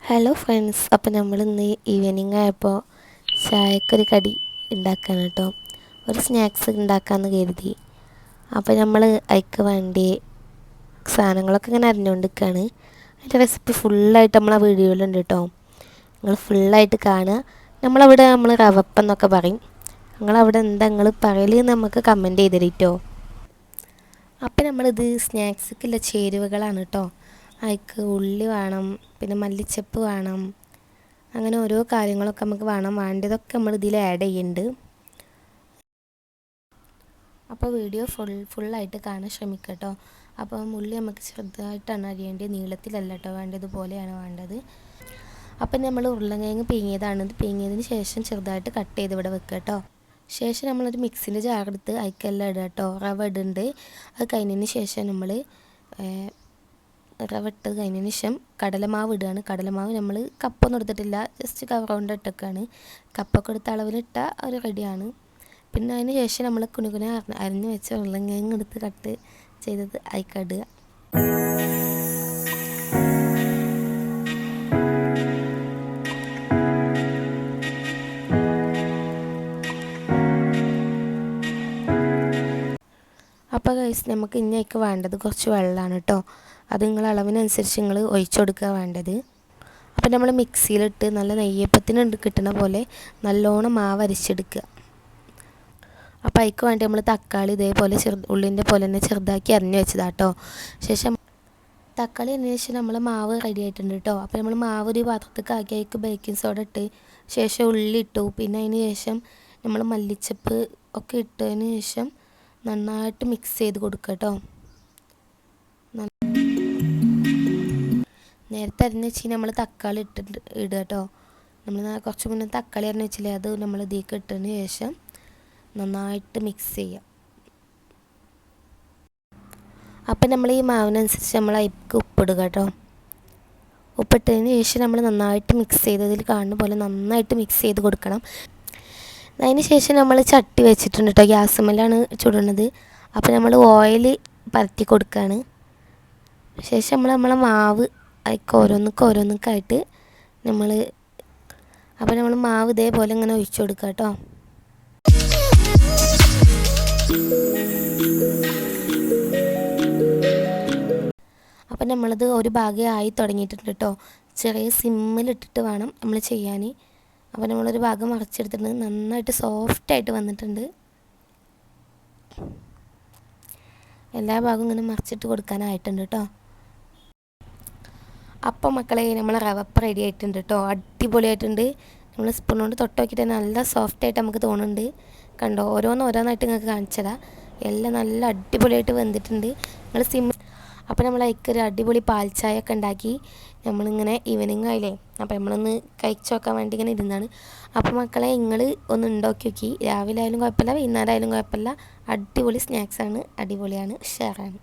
Hello friends, അപ്പോൾ നമ്മൾ ഇന്ന് ഈവനിങ് ആയപ്പോൾ ചായക്കൊരു കടി ഉണ്ടാക്കാൻ കേട്ടോ, ഒരു സ്നാക്സ് ഉണ്ടാക്കാമെന്ന് കരുതി. അപ്പോൾ നമ്മൾ അതിക്ക് വേണ്ടി സാധനങ്ങളൊക്കെ ഇങ്ങനെ അരിഞ്ഞുകൊണ്ടിരിക്കുകയാണ്. അതിൻ്റെ റെസിപ്പി ഫുള്ളായിട്ട് നമ്മൾ ആ വീഡിയോയിലുണ്ട് കേട്ടോ, നിങ്ങൾ ഫുള്ളായിട്ട് കാണുക. നമ്മൾ റവപ്പം എന്നൊക്കെ പറയും, നിങ്ങളവിടെ എന്താ നിങ്ങൾ പറയൽ നമുക്ക് കമൻറ്റ് ചെയ്തിട്ടോ. അപ്പോൾ നമ്മളിത് സ്നാക്സിക്കുള്ള ചേരുവകളാണ് കേട്ടോ. അതിക്ക് ഉള്ളി വേണം, പിന്നെ മല്ലിച്ചപ്പ് വേണം, അങ്ങനെ ഓരോ കാര്യങ്ങളൊക്കെ നമുക്ക് വേണ്ടതൊക്കെ നമ്മൾ ഇതിൽ ആഡ് ചെയ്യുന്നുണ്ട്. അപ്പോൾ വീഡിയോ ഫുള്ളായിട്ട് കാണാൻ ശ്രമിക്കുക കേട്ടോ. അപ്പം ഉള്ളി നമുക്ക് ചെറുതായിട്ടാണ് അരിയേണ്ടത്, നീളത്തിലല്ല കേട്ടോ വേണ്ടതുപോലെയാണ് വേണ്ടത്. അപ്പം നമ്മൾ ഉരുളക്കിഴങ്ങ് പീങ്ങിയതാണ്, പീങ്ങിയതിന് ശേഷം ചെറുതായിട്ട് കട്ട് ചെയ്ത് ഇവിടെ വെക്കുക കേട്ടോ. ശേഷം നമ്മളൊരു മിക്സിൻ്റെ ജാറെടുത്ത് അതിക്കെല്ലാം ഇടുക കേട്ടോ. റവ ഇടുന്നുണ്ട്. അത് കഴിഞ്ഞതിന് ശേഷം നമ്മൾ റവ ഇട്ട് കഴിഞ്ഞതിന് ശേഷം കടലമാവ് ഇടുകയാണ്. കടലമാവ് നമ്മൾ കപ്പൊന്നും എടുത്തിട്ടില്ല, ജസ്റ്റ് കവർ കൊണ്ട് ഇട്ടൊക്കെയാണ്. കപ്പൊക്കെ എടുത്ത അളവിലിട്ട ഒരു റെഡിയാണ്. പിന്നെ അതിന് ശേഷം നമ്മൾ കുനുകുന അരിഞ്ഞ് വെച്ച ഉരുളക്കിഴങ്ങ് എടുത്ത് കട്ട് ചെയ്തത് അതിക്കിടുക. അപ്പോൾ ഗൈസ്, നമുക്ക് ഇനി അതിക്ക് വേണ്ടത് കുറച്ച് വെള്ളമാണ് കേട്ടോ. അത് നിങ്ങൾ അളവിനനുസരിച്ച് നിങ്ങൾ ഒഴിച്ചു കൊടുക്കുക വേണ്ടത്. അപ്പോൾ നമ്മൾ മിക്സിയിലിട്ട് നല്ല നെയ്യപ്പത്തിന് കിട്ടുന്ന പോലെ നല്ലോണം മാവ് അരിച്ചെടുക്കുക. അപ്പോൾ അതിക്ക് വേണ്ടി നമ്മൾ തക്കാളി ഇതേപോലെ ഉള്ളിൻ്റെ പോലെ തന്നെ ചെറുതാക്കി അരിഞ്ഞ് വെച്ചതാട്ടോ. ശേഷം തക്കാളി അരിഞ്ഞ ശേഷം നമ്മൾ മാവ് റെഡി ആയിട്ടുണ്ട് കേട്ടോ. അപ്പോൾ നമ്മൾ മാവ് ഒരു പാത്രത്തേക്ക് ആക്കി അതിക്ക് ബേക്കിംഗ് സോഡ ഇട്ട് ശേഷം ഉള്ളി ഇട്ടു. പിന്നെ അതിന് ശേഷം നമ്മൾ മല്ലിച്ചപ്പ് ഒക്കെ ഇട്ടതിന് ശേഷം നന്നായിട്ട് മിക്സ് ചെയ്ത് കൊടുക്കുക കേട്ടോ. നേരത്തെ അരിഞ്ഞ് വെച്ച് നമ്മൾ തക്കാളി ഇടുക കേട്ടോ. നമ്മൾ കുറച്ച് മുന്നേ തക്കാളി അരിഞ്ഞ് വെച്ചില്ലേ, അത് നമ്മൾ ഇതിലേക്ക് ഇട്ടതിന് ശേഷം നന്നായിട്ട് മിക്സ് ചെയ്യുക. അപ്പം നമ്മൾ ഈ മാവിനനുസരിച്ച് നമ്മൾ അതിലേക്ക് ഉപ്പിടുക കേട്ടോ. ഉപ്പിട്ടതിന് ശേഷം നമ്മൾ നന്നായിട്ട് മിക്സ് ചെയ്തതിൽ കാണുന്ന പോലെ നന്നായിട്ട് മിക്സ് ചെയ്ത് കൊടുക്കണം. അതിന് ശേഷം നമ്മൾ ചട്ടി വെച്ചിട്ടുണ്ട് കേട്ടോ, ഗ്യാസുമ്മലാണ് ചുടുന്നത്. അപ്പോൾ നമ്മൾ ഓയിൽ പരത്തി കൊടുക്കുകയാണ്. ശേഷം നമ്മളെ മാവ് അതിക്ക് ഓരോന്നൊക്കെ നമ്മൾ മാവ് ഇതേപോലെ ഇങ്ങനെ ഒഴിച്ചു കൊടുക്കുക കേട്ടോ. അപ്പം നമ്മളത് ഒരു ഭാഗം ആയി തുടങ്ങിയിട്ടുണ്ട് കേട്ടോ. ചെറിയ സിമ്മിലിട്ടിട്ട് വേണം നമ്മൾ ചെയ്യാൻ. അപ്പോൾ നമ്മളൊരു ഭാഗം മറിച്ചെടുത്തിട്ടുണ്ട്, നന്നായിട്ട് സോഫ്റ്റായിട്ട് വന്നിട്ടുണ്ട്. എല്ലാ ഭാഗവും ഇങ്ങനെ മറിച്ചിട്ട് കൊടുക്കാനായിട്ടുണ്ട് കേട്ടോ. അപ്പം മക്കളെ, നമ്മൾ റവപ്പ റെഡി ആയിട്ടുണ്ട് കേട്ടോ. അടിപൊളിയായിട്ടുണ്ട്. നമ്മൾ സ്പൂൺ കൊണ്ട് തൊട്ട് നോക്കിയിട്ട് നല്ല സോഫ്റ്റായിട്ട് നമുക്ക് തോന്നുന്നുണ്ട്. കണ്ടോ, ഓരോന്നായിട്ട് നിങ്ങൾക്ക് കാണിച്ചതാണ്. എല്ലാം നല്ല അടിപൊളിയായിട്ട് വെന്തിട്ടുണ്ട്. അപ്പോൾ നമ്മൾ അതിക്കൊരു അടിപൊളി പാൽ ചായ ഒക്കെ ഉണ്ടാക്കി നമ്മളിങ്ങനെ ഈവനിങ് ആയില്ലേ, അപ്പോൾ നമ്മളൊന്ന് കഴിച്ച് നോക്കാൻ വേണ്ടി ഇങ്ങനെ ഇരുന്നാണ്. അപ്പോൾ മക്കളെ, നിങ്ങൾ ഒന്ന് ഉണ്ടാക്കി നോക്കി. രാവിലെ ആയാലും കുഴപ്പമില്ല, വൈകുന്നേരം ആയാലും കുഴപ്പമില്ല. അടിപൊളി സ്നാക്സാണ്, അടിപൊളിയാണ്, ഉഷാറാണ്.